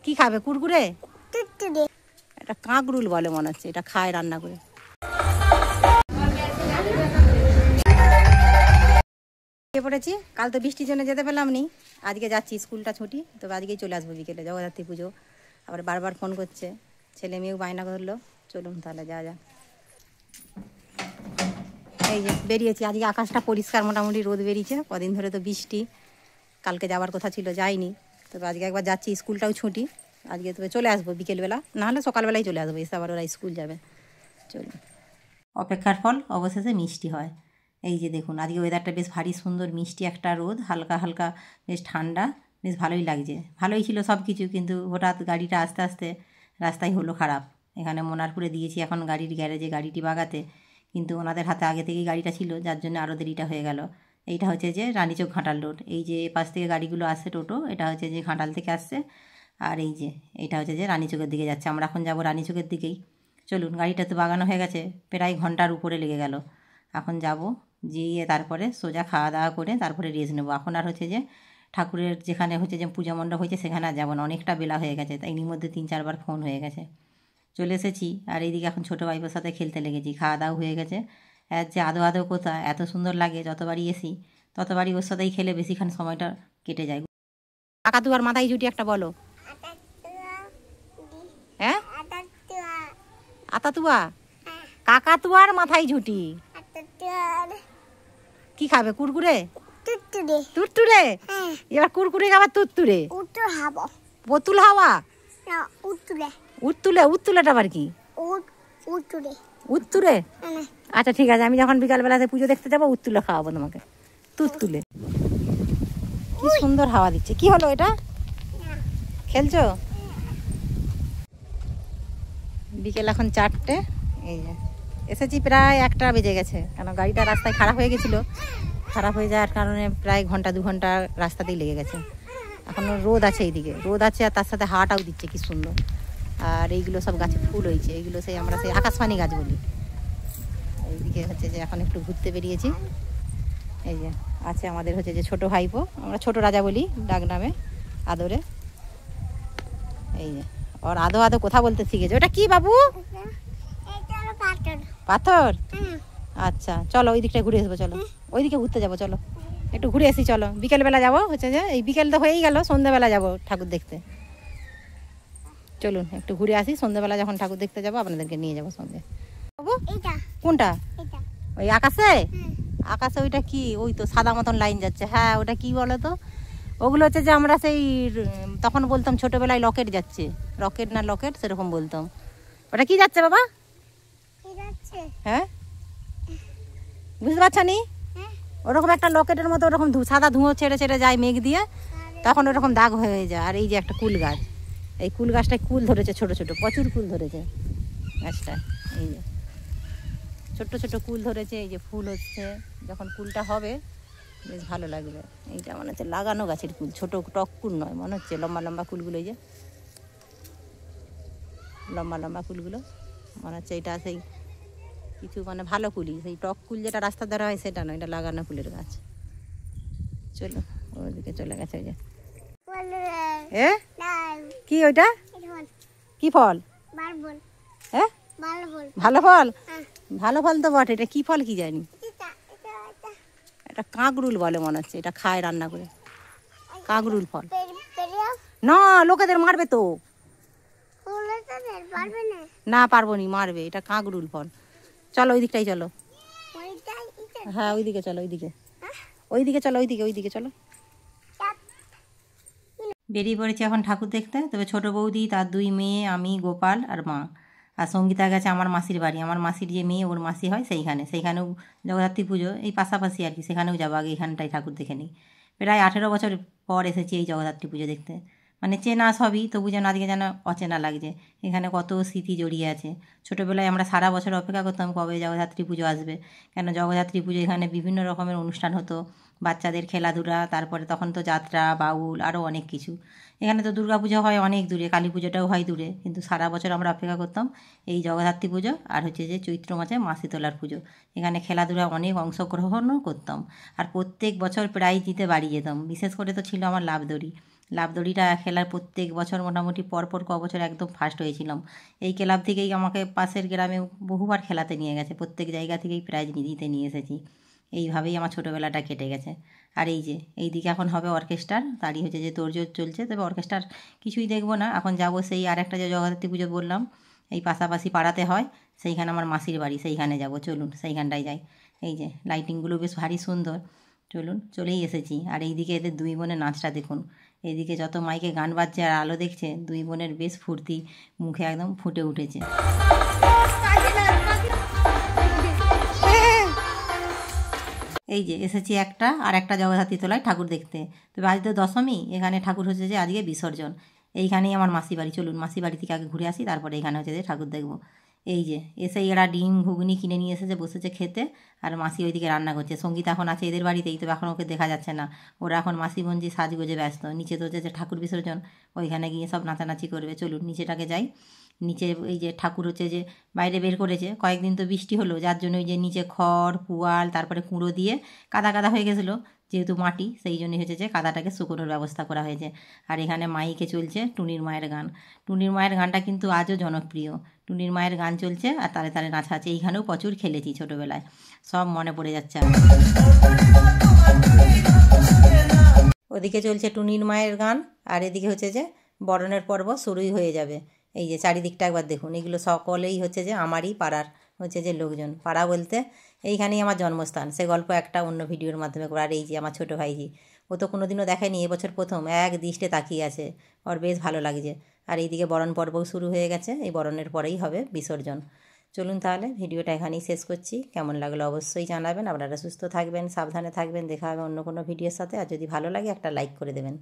কি খাবে? কুরকুরে? এটা কাঁকরুল বলে মনে হচ্ছে, এটা খায় রান্না করে। পড়েছি, কাল তো বৃষ্টির জন্য যেতে পেলাম নি, আজকে যাচ্ছি, স্কুলটা ছুটি, তবে আজকেই চলে আসবো বিকেলে, জগদ্ধাত্রী পুজো। আবার বারবার ফোন করছে, ছেলে মেয়েও বায়না করলো, চলুন তাহলে যা যা। এই যে বেরিয়েছি, আজকে আকাশটা পরিষ্কার, মোটামুটি রোদ বেরিয়েছে, কদিন ধরে তো বৃষ্টি, কালকে যাওয়ার কথা ছিল যাইনি, তবে আজকে একবার যাচ্ছি, স্কুলটাও ছুটি, আজকে তবে চলে আসবো বিকেলবেলা, নাহলে সকালবেলায় চলে আসবো, এসে আবার ওরা স্কুল যাবে। চলুন, অপেক্ষার ফল অবশেষে মিষ্টি হয়। এই যে দেখুন, আজকে ওয়েদারটা বেশ ভারী সুন্দর, মিষ্টি একটা রোদ, হালকা হালকা বেশ ঠান্ডা, বেশ ভালোই লাগছে। ভালোই ছিল সব কিছু, কিন্তু হঠাৎ গাড়িটা আস্তে আস্তে রাস্তায় হলো খারাপ। এখানে মোনারপুরে দিয়েছি এখন গাড়ির গ্যারেজে গাড়িটি বাগাতে, কিন্তু ওনাদের হাতে আগে থেকেই গাড়িটা ছিল, যার জন্য আরও দেরিটা হয়ে গেল। এইটা হচ্ছে যে রানীচক ঘাটাল রোড, এই যে পাশ থেকে গাড়িগুলো আসছে টোটো, এটা হচ্ছে যে ঘাটাল থেকে আসছে, আর এই যে এটা হচ্ছে যে রানীচকের দিকে যাচ্ছে, আমরা এখন যাব রানীচকের দিকেই। চলুন, গাড়িটা তো বাগানো হয়ে গেছে, প্রায় ঘন্টার উপরে লেগে গেল। এখন যাব, গিয়ে তারপরে সোজা খাওয়া দাওয়া করে তারপরে রেস্ট নেবো। এখন আর হচ্ছে যে ঠাকুরের যেখানে হচ্ছে যে পূজা মণ্ডপ হয়েছে সেখানে আর যাবো না, অনেকটা বেলা হয়ে গেছে, তাই এর মধ্যে 3-4বার ফোন হয়ে গেছে। চলে এসেছি, আর এইদিকে এখন ছোটো ভাইপোর সাথে খেলতে লেগেছি, খাওয়া দাওয়া হয়ে গেছে। আর যে আদো আদো কোথা এত সুন্দর লাগে, যতবারই এসি ততবারই ওর সাথেই খেলে বেশিক্ষণ সময়টা কেটে যায়। কাকাতুয়ার মাথায় জুটি একটা বলো। হ্যাঁ, আতাতুয়া, কাকাতুয়ার মাথায় ঝুটি। কি খাবে? কুরকুরে? তুরতুরে? এবার কুরকুরে খাবার তুরতুরে? বোতুল হাওয়া? উত্তুলে? উত্তুলেটা আবার কি? উত্তুরে? আচ্ছা ঠিক আছে, আমি যখন বিকালবেলাতে পুজো দেখতে যাবো উত্তুলে খাওয়াবো তোমাকে, তুরতুলে। কি সুন্দর হাওয়া দিচ্ছে। কি হলো এটা? খেলছো? বিকেল এখন 4টে, এই যে এসেছি, প্রায় 1টা বেজে গেছে, কেন গাড়িটা রাস্তায় খারাপ হয়ে গেছিলো, খারাপ হয়ে যাওয়ার কারণে প্রায় 1-2 ঘন্টা রাস্তাতেই লেগে গেছে। এখনও রোদ আছে, এইদিকে রোদ আছে, আর তার সাথে হাওয়াটাও দিচ্ছে কি সুন্দর। আর এইগুলো সব গাছে ফুল হয়েছে, এইগুলো সেই আমরা সেই আকাশপানি গাছ বলি। এইদিকে হচ্ছে যে এখন একটু ঘুরতে বেরিয়েছি। এই যে আছে আমাদের হচ্ছে যে ছোটো ভাইপো, আমরা ছোটো রাজা বলি ডাক নামে আদরে। এই যে ওর আদো আদো কথা বলতে শিখেছে। ওটা কি বাবু? পাথর? আচ্ছা চলো ওই দিকটা ঘুরে আসবো, চলো ওইদিকে ঘুরতে যাবো, চলো একটু ঘুরে আসি, চলো বিকেলবেলা যাবো, হচ্ছে যে এই বিকেল তো হয়েই গেল, সন্ধ্যেবেলা যাবো ঠাকুর দেখতে। চলুন একটু ঘুরে আসি, সন্ধ্যেবেলা যখন ঠাকুর দেখতে যাবো আপনাদেরকে নিয়ে যাবো সঙ্গে। কোনটা? ওই আকাশে? আকাশে ওইটা কি? ওই তো সাদা মতন লাইন যাচ্ছে, হ্যাঁ ওটা কি বলো তো? ওগুলো হচ্ছে যে আমরা সেই তখন বলতাম ছোটবেলায় লকেট যাচ্ছে, রকেট না লকেট সেরকম বলতাম। ওটা কি যাচ্ছে বাবা? হ্যাঁ বুঝতে পারছো নি? ওরকম একটা লকেটের মতো ওরকম সাদা ধুঁয়ো ছেড়ে ছেড়ে যায় মেঘ দিয়ে, তখন ওরকম দাগ হয়ে যায়। আর এই যে একটা কুল গাছ, এই কুল গাছটায় কুল ধরেছে, ছোট ছোট প্রচুর কুল ধরেছে গাছটা, এই যে ছোট্ট ছোট্ট কুল ধরেছে, এই যে ফুল হচ্ছে, যখন কুলটা হবে বেশ ভালো লাগবে। এইটা মনে হচ্ছে লাগানো গাছের কুল, ছোট টক কুল নয়, মনে হচ্ছে লম্বা লম্বা কুলগুলো, এই যে লম্বা লম্বা কুলগুলো, মনে হচ্ছে এটা সেই কিছু মানে ভালো কুলি, সেই টক কুল যেটা রাস্তা ধরা হয় সেটা নয়, এটা লাগানো কুলের গাছ। চলো ওইদিকে চলে গেছে। ওই যে কি ওইটা? কি ফল? হ্যাঁ ভালো ফল? ভালো ফল তো বটে, এটা কি ফল কি জানি, এটা কাঁকরুল বলে মনে হচ্ছে, এটা খায় রান্না করে, কাঁকরুল ফল না, লোকেদের মারবে তো। না পারবো নি, মারবে, এটা কাঁকরুল ফল। চলো ওই দিকটাই চলো, হ্যাঁ ওইদিকে চলো, ওইদিকে ওইদিকে চলো, ওইদিকে ওইদিকে চলো। বেরিয়ে পড়েছি এখন ঠাকুর দেখতে, তবে ছোটো বৌদি, তার 2 মেয়ে, আমি, গোপাল আর মা, আর সঙ্গীতা গেছে আমার মাসির বাড়ি, আমার মাসির যে মেয়ে ওর মাসি হয় সেইখানেও জগদ্ধাত্রী পুজো এই পাশাপাশি আর কি, সেখানেও যাবো, আগে এখানটাই ঠাকুর দেখে নিই। প্রায় 18 বছর পর এসেছি এই জগদ্ধাত্রী পুজো দেখতে, মানে চেনা সবই, তবু যেন আজকে যেন অচেনা লাগছে। এখানে কত স্মৃতি জড়িয়ে আছে। ছোটোবেলায় আমরা সারা বছর অপেক্ষা করতাম কবে জগদ্ধাত্রী পুজো আসবে, কেন জগদ্ধাত্রী পুজো এখানে বিভিন্ন রকমের অনুষ্ঠান হতো, বাচ্চাদের খেলাধুলা, তারপরে তখন তো যাত্রা, বাউল, আরও অনেক কিছু। এখানে তো দুর্গাপুজো হয় অনেক দূরে, কালী পুজোটাও হয় দূরে, কিন্তু সারা বছর আমরা অপেক্ষা করতাম এই জগদ্ধাত্রী পুজো আর হচ্ছে যে চৈত্র মাসে মাসিতলার পুজো। এখানে খেলাধুলা অনেক অংশগ্রহণও করতাম, আর প্রত্যেক বছর প্রাইজ দিতে বাড়ি যেতাম। বিশেষ করে তো ছিল আমার লাভ দড়ি, লাফদড়িটা খেলার প্রত্যেক বছর মোটামুটি পরপর ক বছর একদম ফার্স্ট হয়েছিলাম। এই ক্লাব থেকেই আমাকে পাশের গ্রামে বহুবার খেলাতে নিয়ে গেছে, প্রত্যেক জায়গা থেকেই প্রাইজ দিতে নিয়ে এসেছি। এইভাবেই আমার ছোটোবেলাটা কেটে গেছে। আর এই যে এইদিকে এখন হবে অর্কেস্ট্রার, তারই হচ্ছে যে তোড়জোড় চলছে। তবে অর্কেস্ট্রার কিছুই দেখবো না, এখন যাব সেই আরেকটা যে জগদ্ধাত্রী পুজো বললাম, এই পাশাপাশি পাড়াতে হয়, সেইখানে আমার মাসির বাড়ি, সেইখানে যাব। চলুন সেইখানটায় যাই। এই যে লাইটিংগুলো বেশ ভারী সুন্দর। চলুন, চলেই এসেছি। আর এইদিকে এদের দুই বোনের নাচটা দেখুন। এইদিকে যত মাইকে গান বাজছে আর আলো দেখছে, দুই বোনের বেশ ফুর্তি, মুখে একদম ফুটে উঠেছে। এই যে এসেছি একটা আর একটা জগদ্ধাত্রী তলায় ঠাকুর দেখতে। তবে আজ তো দশমী, এখানে ঠাকুর হচ্ছে যে আজকে বিসর্জন। এইখানেই আমার মাসি বাড়ি। চলুন মাসি বাড়ি থেকে আগে ঘুরে আসি, তারপরে এখানে হচ্ছে যে ঠাকুর দেখবো। এই যে এসেই এরা ডিম ঘুগনি কিনে নিয়ে এসেছে, বসেছে খেতে। আর মাসি ওইদিকে রান্না করছে। সঙ্গীত এখন আছে এদের বাড়িতেই, তবে এখন ওকে দেখা যাচ্ছে না। ওরা এখন মাসি বোনজি সাজগোজে ব্যস্ত। নিচে তো হচ্ছে যে ঠাকুর বিসর্জন, ওইখানে গিয়ে সব নাচানাচি করবে। চলুন নিচেটাকে যাই। নিচে এই যে ঠাকুর হচ্ছে যে বাইরে বের করেছে, কয়েকদিন তো বৃষ্টি হলো, যার জন্য ওই যে নিচে খড় পুয়াল তারপরে কুঁড়ো দিয়ে কাদা কাদা হয়ে গেছিলো, যেহেতু মাটি, সেই জন্যই হচ্ছে যে কাদাটাকে শুকোনোর ব্যবস্থা করা হয়েছে। আর এখানে মাইকে চলছে টুনির মায়ের গান। টুনির মায়ের গানটা কিন্তু আজও জনপ্রিয়। টুনির মায়ের গান চলছে আর তালে তালে নাচা আছে। এইখানেও প্রচুর খেলেছি ছোটোবেলায়, সব মনে পড়ে যাচ্ছে। ওদিকে চলছে টুনির মায়ের গান, আর এদিকে হচ্ছে যে বরণের পর্ব শুরুই হয়ে যাবে। এই যে চারিদিকটা একবার দেখুন, এগুলো সকলেই হচ্ছে যে আমারই পাড়ার হচ্ছে যে লোকজন। পাড়া বলতে এইখানেই আমার জন্মস্থান। সে গল্প একটা অন্য ভিডিওর মাধ্যমে করে। আর এই যে আমার ছোটো ভাইজি, ও তো কোনো দিনও দেখেনি, এবছর প্রথম এক দৃষ্টে তাকিয়ে আছে, ওর বেশ ভালো লাগছে। আর এইদিকে বরণ পর্বও শুরু হয়ে গেছে, এই বরণের পরেই হবে বিসর্জন। চলুন তাহলে ভিডিওটা এখানেই শেষ করছি। কেমন লাগলো অবশ্যই জানাবেন। আপনারা সুস্থ থাকবেন, সাবধানে থাকবেন। দেখা হবে অন্য কোনো ভিডিওর সাথে। আর যদি ভালো লাগে একটা লাইক করে দেবেন।